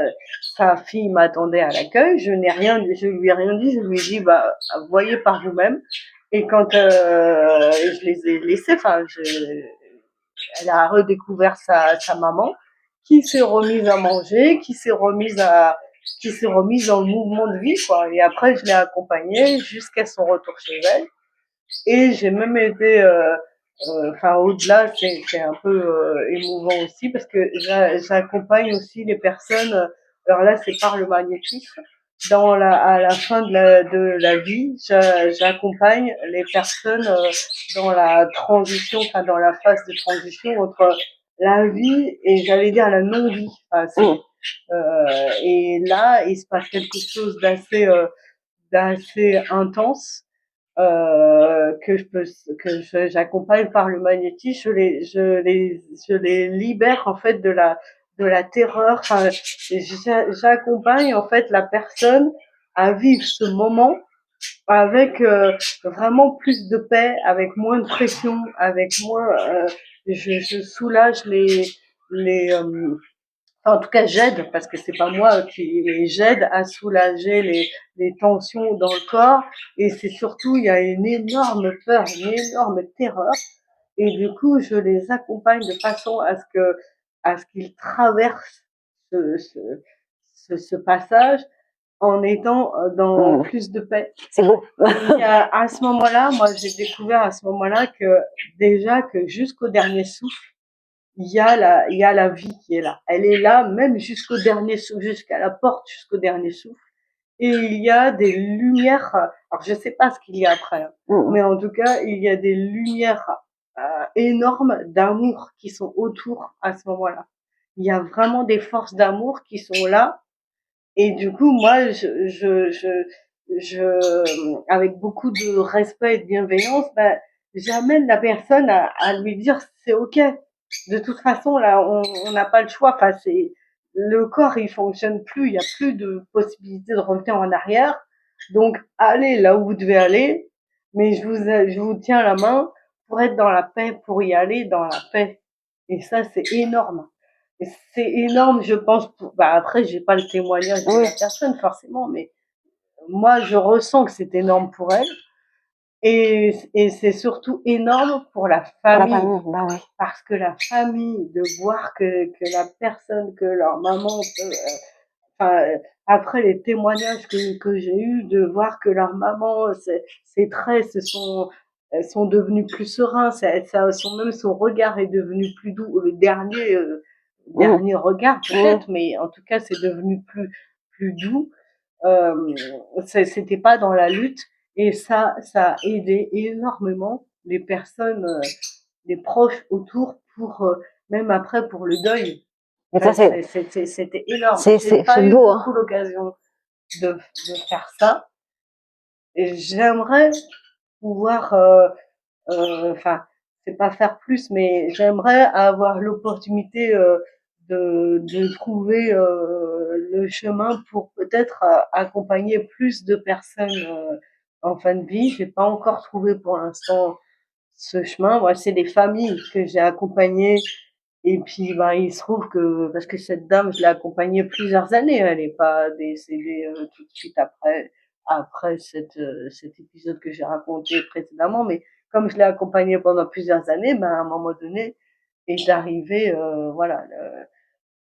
sa fille m'attendait à l'accueil. Je lui ai rien dit. Je lui ai dit, bah, voyez par vous-même. Et quand je les ai laissés, enfin, elle a redécouvert sa maman, qui s'est remise à manger, qui s'est remise dans le mouvement de vie, quoi. Et après, je l'ai accompagnée jusqu'à son retour chez elle. Et j'ai même été, enfin, au-delà, c'est un peu émouvant aussi, parce que j'accompagne aussi les personnes. Alors là, c'est par le magnétisme. À la fin de la vie, j'accompagne les personnes dans la transition, enfin dans la phase de transition entre la vie et, j'allais dire, la non-vie. Enfin, et là, il se passe quelque chose d'assez intense, j'accompagne par le magnétisme. Je les libère, en fait, de la terreur. Enfin, j'accompagne, en fait, la personne à vivre ce moment avec vraiment plus de paix, avec moins de pression, avec moins. Je soulage les enfin, en tout cas, j'aide, parce que c'est pas moi mais j'aide à soulager les tensions dans le corps. Et c'est surtout, il y a une énorme peur, une énorme terreur. Et du coup, je les accompagne de façon à ce qu'ils traversent ce, ce, ce passage en étant dans plus de paix. C'est beau. Et à ce moment-là, moi, j'ai découvert à ce moment-là que déjà que jusqu'au dernier souffle, il y a la vie qui est là. Elle est là, même jusqu'au dernier souffle, jusqu'à la porte, jusqu'au dernier souffle. Et il y a des lumières. Alors, je sais pas ce qu'il y a après, hein, mais en tout cas, il y a des lumières énormes d'amour qui sont autour à ce moment-là. Il y a vraiment des forces d'amour qui sont là. Et du coup, moi, avec beaucoup de respect et de bienveillance, ben, j'amène la personne à lui dire c'est ok. De toute façon, là, on n'a pas le choix. Enfin, le corps, il fonctionne plus. Il y a plus de possibilité de revenir en arrière. Donc, allez là où vous devez aller. Mais je vous tiens la main pour être dans la paix, pour y aller dans la paix. Et ça, c'est énorme. Et c'est énorme, je pense. Bah, après, j'ai pas le témoignage de la personne forcément, mais moi, je ressens que c'est énorme pour elle. Et c'est surtout énorme pour la famille. Bah ouais. Parce que la famille, de voir que la personne, que leur maman peut, enfin, après les témoignages que j'ai eus, de voir que leur maman, ses traits se sont elles sont devenues plus sereins, même son regard est devenu plus doux. Le dernier regard peut-être, mais en tout cas c'est devenu plus doux. C'était pas dans la lutte, et ça a aidé énormément les personnes, les proches autour, pour même après pour le deuil. Et ça, C'était énorme. c'est J'ai pas eu beau, beaucoup l'occasion de faire ça, et j'aimerais pouvoir, enfin, c'est pas faire plus, mais j'aimerais avoir l'opportunité de trouver le chemin pour peut-être accompagner plus de personnes en fin de vie. J'ai pas encore trouvé pour l'instant ce chemin. Moi, c'est des familles que j'ai accompagnées. Et puis, ben, il se trouve que, parce que cette dame, je l'ai accompagnée plusieurs années, elle n'est pas décédée tout de suite après cet épisode que j'ai raconté précédemment, mais comme je l'ai accompagnée pendant plusieurs années, ben, à un moment donné, est arrivée, voilà,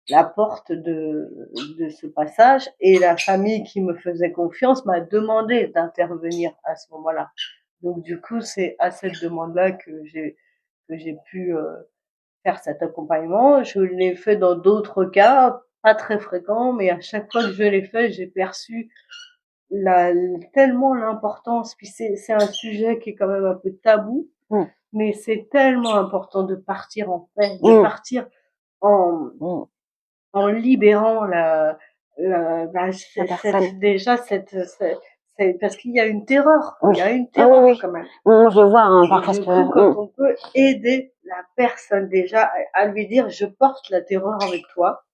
la porte de ce passage, et la famille qui me faisait confiance m'a demandé d'intervenir à ce moment-là. Donc, du coup, c'est à cette demande-là que j'ai pu faire cet accompagnement. Je l'ai fait dans d'autres cas, pas très fréquents, mais à chaque fois que je l'ai fait, j'ai perçu la, tellement l'importance. Puis c'est un sujet qui est quand même un peu tabou, mais c'est tellement important de partir en paix, de partir en, en libérant déjà parce qu'il y a une terreur, il y a une terreur quand même. Je le vois, hein, parfois. Du coup, quand on peut aider la personne déjà à lui dire, je porte la terreur avec toi,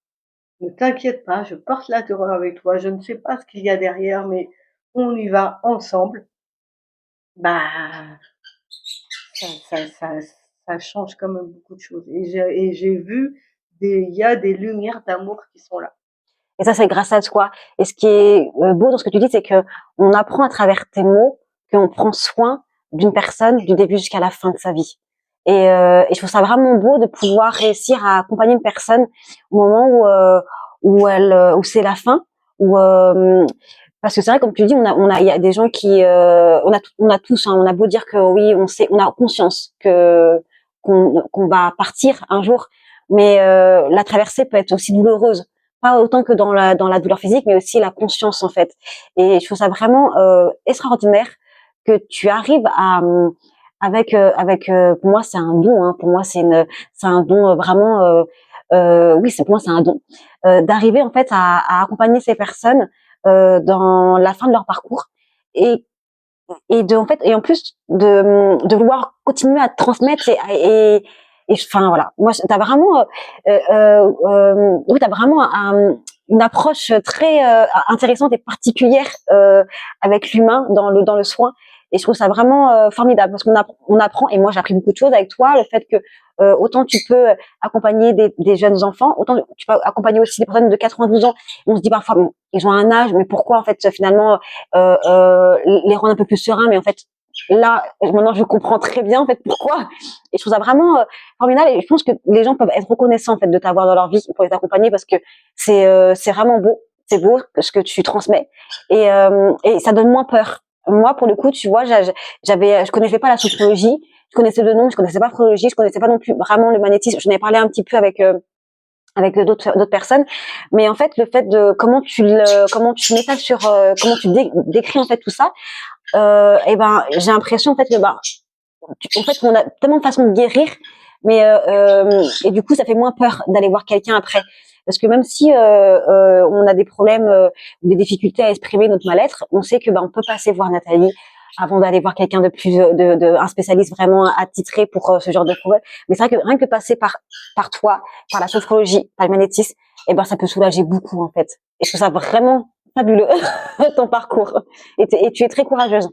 ne t'inquiète pas, je porte la terreur avec toi, je ne sais pas ce qu'il y a derrière, mais on y va ensemble, bah, ça change quand même beaucoup de choses. Et j'ai vu il y a des lumières d'amour qui sont là. Et ça, c'est grâce à toi. Et ce qui est beau dans ce que tu dis, c'est que on apprend à travers tes mots qu'on prend soin d'une personne du début jusqu'à la fin de sa vie. Et je trouve ça vraiment beau de pouvoir réussir à accompagner une personne au moment où c'est la fin, parce que c'est vrai, comme tu dis, il y a des gens qui, on a tous, hein, on a beau dire que oui, on a conscience qu'on va partir un jour, mais la traversée peut être aussi douloureuse, pas autant que dans la douleur physique, mais aussi la conscience en fait. Et je trouve ça vraiment extraordinaire que tu arrives à pour moi c'est un don, hein, pour moi c'est un don vraiment, oui, pour moi c'est un don, d'arriver en fait à accompagner ces personnes dans la fin de leur parcours, et et en plus de vouloir continuer à transmettre, et enfin voilà, moi t'as vraiment oui, t'as vraiment une approche très intéressante et particulière avec l'humain dans le soin. Et je trouve ça vraiment formidable, parce on apprend, et moi j'ai appris beaucoup de choses avec toi, le fait que autant tu peux accompagner des jeunes enfants, autant tu peux accompagner aussi des personnes de 92 ans. On se dit parfois, bon, ils ont un âge, mais pourquoi en fait finalement les rendre un peu plus sereins? Mais en fait là maintenant je comprends très bien en fait pourquoi. Et je trouve ça vraiment formidable, et je pense que les gens peuvent être reconnaissants en fait de t'avoir dans leur vie pour les accompagner, parce que c'est vraiment beau, c'est beau ce que tu transmets, et ça donne moins peur. Moi, pour le coup, tu vois, je connaissais pas la sophrologie, je connaissais le nom, je connaissais pas la phrologie, je connaissais pas non plus vraiment le magnétisme. J'en ai parlé un petit peu avec d'autres personnes, mais en fait, le fait de comment tu mets ça sur, comment tu décris en fait tout ça, et ben, j'ai l'impression en fait que en fait, on a tellement de façons de guérir, mais et du coup, ça fait moins peur d'aller voir quelqu'un après. Parce que même si on a des problèmes ou des difficultés à exprimer notre mal-être, on sait que on peut passer voir Nathalie avant d'aller voir quelqu'un de plus un spécialiste vraiment attitré pour ce genre de problème. Mais c'est vrai que rien que passer par toi, par la sophrologie, par le magnétisme, et ça peut soulager beaucoup en fait. Et je trouve ça vraiment fabuleux ton parcours. Et tu es très courageuse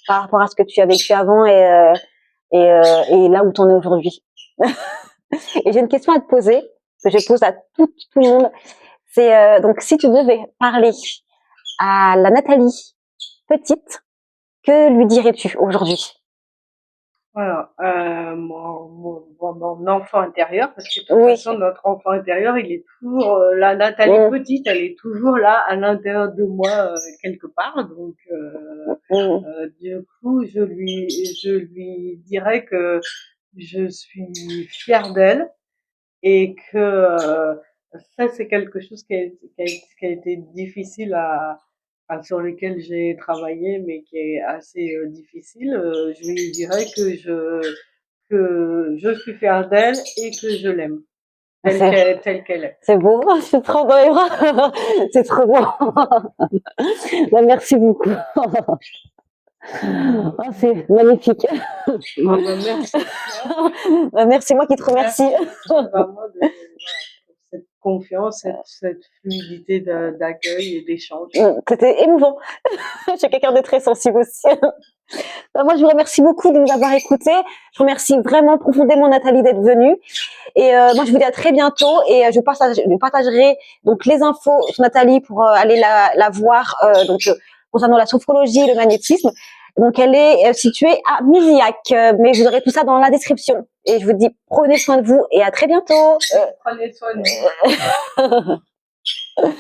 par rapport à ce que tu as vécu avant, et là où tu en es aujourd'hui. Et j'ai une question à te poser, que je pose à tout le monde. C'est donc, si tu devais parler à la Nathalie petite, que lui dirais-tu aujourd'hui? Voilà, mon enfant intérieur, parce que de toute Oui, façon, notre enfant intérieur, il est toujours la Nathalie mm, petite, elle est toujours là à l'intérieur de moi quelque part. Donc, mm. du coup, je lui dirais que je suis fière d'elle et que ça, c'est quelque chose qui a été difficile sur lequel j'ai travaillé, mais qui est assez difficile. Je lui dirais que je suis fière d'elle et que je l'aime C'est telle qu'elle est. c'est beau, je suis trop dans les bras. C'est trop beau. Bah, merci beaucoup. Oh, c'est magnifique. Bon, ben, merci. Bah, merci, moi qui te remercie. Vraiment voilà, pour cette confiance, cette fluidité d'accueil et d'échange. C'était émouvant. Je suis quelqu'un de très sensible aussi. Bah, moi, je vous remercie beaucoup de nous avoir écoutés. Je remercie vraiment profondément Nathalie d'être venue. Et moi, je vous dis à très bientôt. Et je partagerai donc les infos sur Nathalie pour aller la voir concernant la sophrologie et le magnétisme. Donc, elle est située à Misillac. Mais vous aurez tout ça dans la description. Et je vous dis, prenez soin de vous et à très bientôt. Prenez soin de vous.